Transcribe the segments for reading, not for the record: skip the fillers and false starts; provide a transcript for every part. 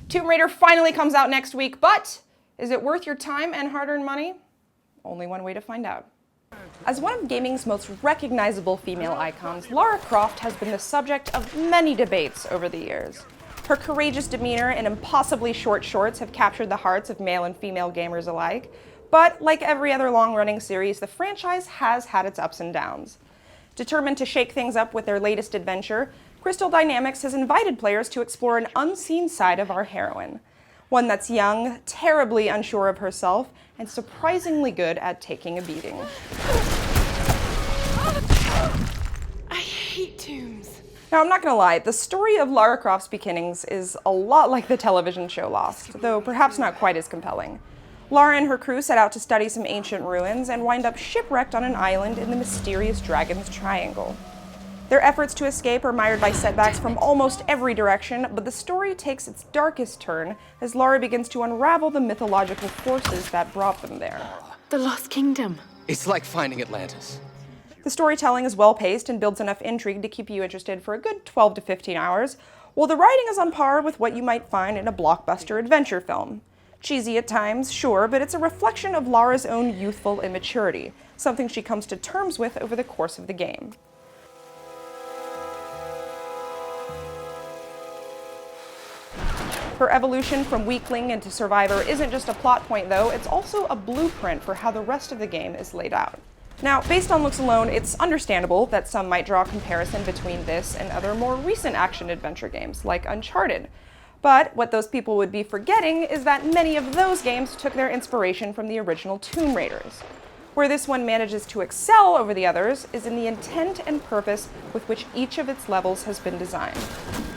Tomb Raider finally comes out next week, but is it worth your time and hard-earned money? Only one way to find out. As one of gaming's most recognizable female icons, Lara Croft has been the subject of many debates over the years. Her courageous demeanor and impossibly short shorts have captured the hearts of male and female gamers alike, but like every other long-running series, the franchise has had its ups and downs. Determined to shake things up with their latest adventure, Crystal Dynamics has invited players to explore an unseen side of our heroine. One that's young, terribly unsure of herself, and surprisingly good at taking a beating. I hate tombs. Now, I'm not gonna lie, the story of Lara Croft's beginnings is a lot like the television show Lost, though perhaps not quite as compelling. Lara and her crew set out to study some ancient ruins and wind up shipwrecked on an island in the mysterious Dragon's Triangle. Their efforts to escape are mired by setbacks from almost every direction, but the story takes its darkest turn as Lara begins to unravel the mythological forces that brought them there. The Lost Kingdom. It's like finding Atlantis. The storytelling is well-paced and builds enough intrigue to keep you interested for a good 12 to 15 hours, while the writing is on par with what you might find in a blockbuster adventure film. Cheesy at times, sure, but it's a reflection of Lara's own youthful immaturity, something she comes to terms with over the course of the game. Her evolution from weakling into survivor isn't just a plot point though, it's also a blueprint for how the rest of the game is laid out. Now, based on looks alone, it's understandable that some might draw a comparison between this and other more recent action-adventure games, like Uncharted. But what those people would be forgetting is that many of those games took their inspiration from the original Tomb Raiders. Where this one manages to excel over the others is in the intent and purpose with which each of its levels has been designed.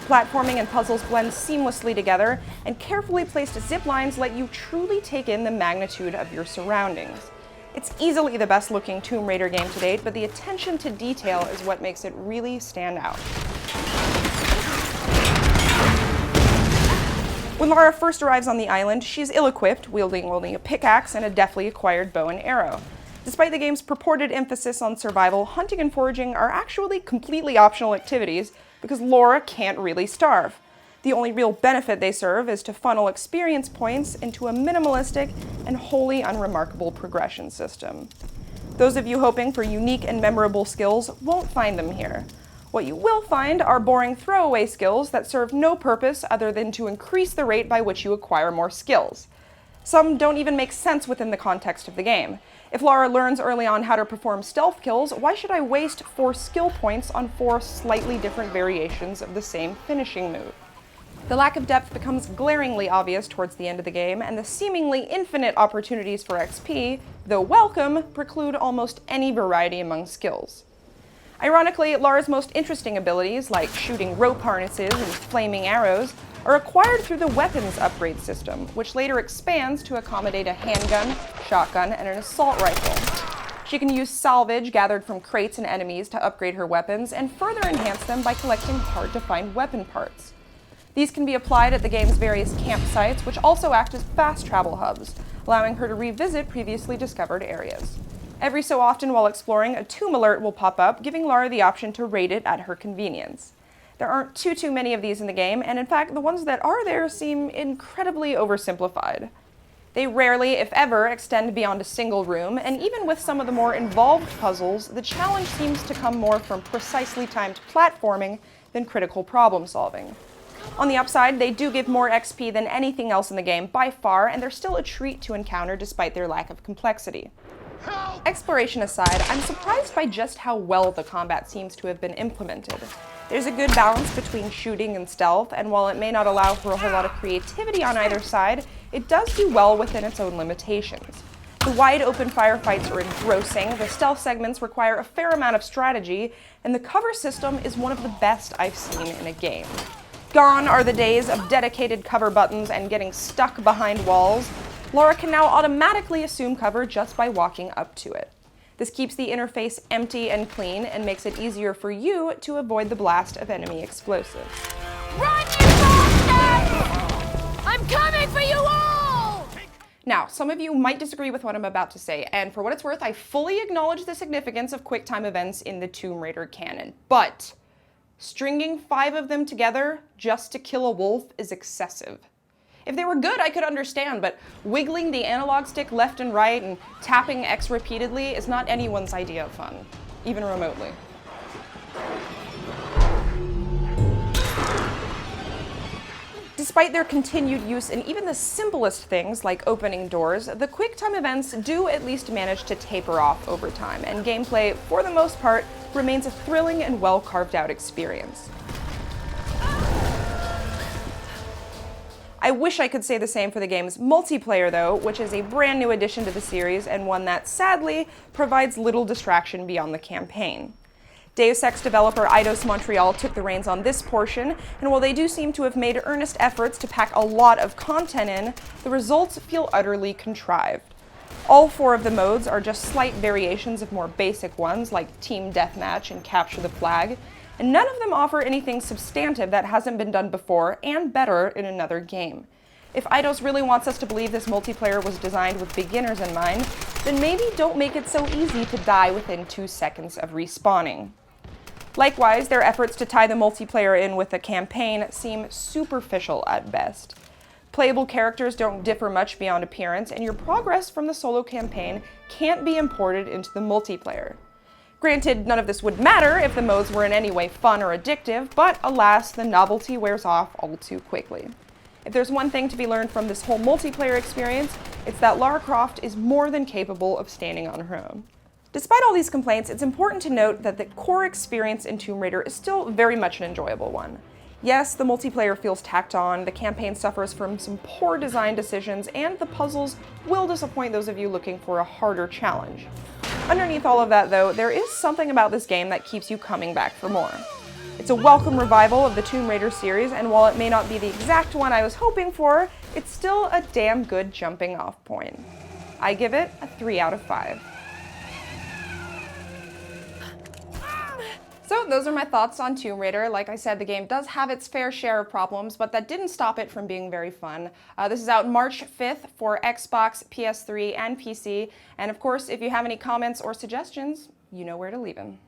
Platforming and puzzles blend seamlessly together, and carefully placed zip lines let you truly take in the magnitude of your surroundings. It's easily the best looking Tomb Raider game to date, but the attention to detail is what makes it really stand out. When Lara first arrives on the island, she's ill-equipped, wielding only a pickaxe and a deftly acquired bow and arrow. Despite the game's purported emphasis on survival, hunting and foraging are actually completely optional activities because Lara can't really starve. The only real benefit they serve is to funnel experience points into a minimalistic and wholly unremarkable progression system. Those of you hoping for unique and memorable skills won't find them here. What you will find are boring throwaway skills that serve no purpose other than to increase the rate by which you acquire more skills. Some don't even make sense within the context of the game. If Lara learns early on how to perform stealth kills, why should I waste 4 skill points on 4 slightly different variations of the same finishing move? The lack of depth becomes glaringly obvious towards the end of the game, and the seemingly infinite opportunities for XP, though welcome, preclude almost any variety among skills. Ironically, Lara's most interesting abilities, like shooting rope harnesses and flaming arrows, are acquired through the weapons upgrade system, which later expands to accommodate a handgun, shotgun, and an assault rifle. She can use salvage gathered from crates and enemies to upgrade her weapons and further enhance them by collecting hard-to-find weapon parts. These can be applied at the game's various campsites, which also act as fast travel hubs, allowing her to revisit previously discovered areas. Every so often while exploring, a tomb alert will pop up, giving Lara the option to raid it at her convenience. There aren't too many of these in the game, and in fact, the ones that are there seem incredibly oversimplified. They rarely, if ever, extend beyond a single room, and even with some of the more involved puzzles, the challenge seems to come more from precisely timed platforming than critical problem solving. On the upside, they do give more XP than anything else in the game by far, and they're still a treat to encounter despite their lack of complexity. Exploration aside, I'm surprised by just how well the combat seems to have been implemented. There's a good balance between shooting and stealth, and while it may not allow for a whole lot of creativity on either side, it does do well within its own limitations. The wide open firefights are engrossing, the stealth segments require a fair amount of strategy, and the cover system is one of the best I've seen in a game. Gone are the days of dedicated cover buttons and getting stuck behind walls. Lara can now automatically assume cover just by walking up to it. This keeps the interface empty and clean and makes it easier for you to avoid the blast of enemy explosives. Run, you bastards! I'm coming for you all! Now, some of you might disagree with what I'm about to say, and for what it's worth, I fully acknowledge the significance of QuickTime events in the Tomb Raider canon, but stringing 5 of them together just to kill a wolf is excessive. If they were good, I could understand, but wiggling the analog stick left and right and tapping X repeatedly is not anyone's idea of fun, even remotely. Despite their continued use in even the simplest things like opening doors, the QuickTime events do at least manage to taper off over time, and gameplay, for the most part, remains a thrilling and well-carved-out experience. I wish I could say the same for the game's multiplayer, though, which is a brand new addition to the series and one that, sadly, provides little distraction beyond the campaign. Deus Ex developer Eidos Montreal took the reins on this portion, and while they do seem to have made earnest efforts to pack a lot of content in, the results feel utterly contrived. All 4 of the modes are just slight variations of more basic ones, like Team Deathmatch and Capture the Flag, and none of them offer anything substantive that hasn't been done before and better in another game. If Eidos really wants us to believe this multiplayer was designed with beginners in mind, then maybe don't make it so easy to die within 2 seconds of respawning. Likewise, their efforts to tie the multiplayer in with the campaign seem superficial at best. Playable characters don't differ much beyond appearance, and your progress from the solo campaign can't be imported into the multiplayer. Granted, none of this would matter if the modes were in any way fun or addictive, but alas, the novelty wears off all too quickly. If there's one thing to be learned from this whole multiplayer experience, it's that Lara Croft is more than capable of standing on her own. Despite all these complaints, it's important to note that the core experience in Tomb Raider is still very much an enjoyable one. Yes, the multiplayer feels tacked on, the campaign suffers from some poor design decisions, and the puzzles will disappoint those of you looking for a harder challenge. Underneath all of that, though, there is something about this game that keeps you coming back for more. It's a welcome revival of the Tomb Raider series, and while it may not be the exact one I was hoping for, it's still a damn good jumping off point. I give it a 3 out of 5. So those are my thoughts on Tomb Raider. Like I said, the game does have its fair share of problems, but that didn't stop it from being very fun. This is out March 5th for Xbox, PS3, and PC. And of course, if you have any comments or suggestions, you know where to leave them.